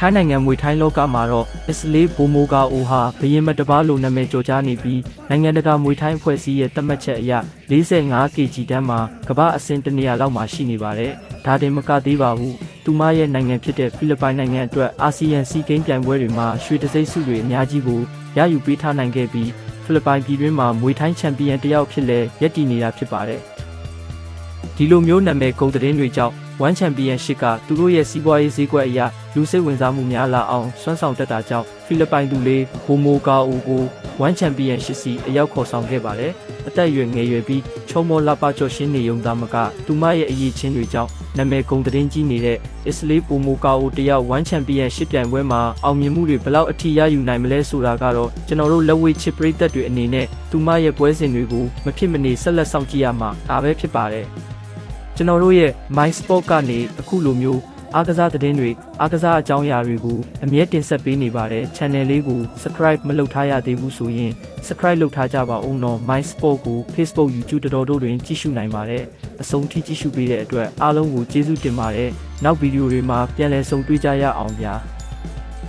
ထိုင်းနိုင်ငံမွေထိုင်းလောကမှာတော့အစ္စလေးဘိုမိုကာအိုဟာဘရင်မတပါလိုနာမည်ကျော်ကြားနေပြီးနိုင်ငံတကာမွေထိုင်းအဖွဲ့အစည်းရဲ့သတ်မှတ်ချက်အရ 45kg တန်းမှာကမ္ဘာအဆင့်တနေရာလောက်မှာရှိနေပါတယ်။ဒါတင်မကသေးပါဘူး။သူမရဲ့နိုင်ငံဖြစ်တဲ့ဖိလစ်ပိုင်နိုင်ငံအတွက်အာဆီယံစီးကိန်းပြိုင်ပွဲတွေမှာရွှေတံဆိပ်ဆုတွေအများကြီးကိုရယူပေးထားနိုင်ခဲ့ပြီးဖိလစ်ပိုင်ပြည်တွင်းမှာမွေထိုင်းချန်ပီယံတစ်ယောက်ဖြစ်လဲရပ်တည်နေတာဖြစ်ပါတယ်။ဒီလိုမျိုးနာမည်ကုန်သတင်းတွေကြောင့်One Championship ကသူတို့ရဲ့စီးပွားရေးဈေးကွက်အရလူစိတ်ဝင်စားမှုများလာအောင်စွမ်းဆောင်တတ်တာကြောင့်ဖိလစ်ပိုင်သူလေးဘိုမိုကာအိုကိုOne Championship စီအရောက်ခေါ်ဆောင်ခဲ့ပါတယ်။အသက်အရွယ်ငယ်ရွယ်ပြီးချုံမောလာပါကျော်ရှင်းနေုံသားမကသူမရဲ့အရေးချင်းတွေကြောင့်နာမည်ကုန်သတင်းကြီးနေတဲ့အစ္စလေးဘိုမိုကာအိုတယောက်One Championship ပြိုင်ပွဲမှာအောင်မြင်မှုတွေဘယ်လောက်အထိရယူနိုင်မလဲဆိုတာကတော့ကျွန်တော်တို့လက်ဝဲချစ်ပရိသတ်တွေအနေနဲ့သူမရဲ့ပွဲစဉ်တွေကိုမဖြစ်မနေဆက်လက်စောင့်ကြည့်ရမှာဒါပဲဖြစ်ပါတယ်။ကျွန်တော်တို့ရဲ့ My Sport ကနေအခုလိုမျိုးအားကစားသတင်းတွေအားကစားအကြောင်းအရာတွေကိုအမြဲတင်ဆက်ပေးနေပါတယ် channel လေးကို subscribe မလုပ်ထားရသေးဘူးဆိုရင် subscribe လုပ်ထားကြပါဦးနော် My Sport ကို Facebook YouTube တို့တွင်ကြည့်ရှုနိုင်ပါတယ်အဆုံးထိကြည့်ရှုပေးတဲ့အတွက်အားလုံးကိုကျေးဇူးတင်ပါတယ်နောက်ဗီဒီယိုတွေမှာပြန်လည်ဆုံတွေ့ကြရအောင်ဗျာ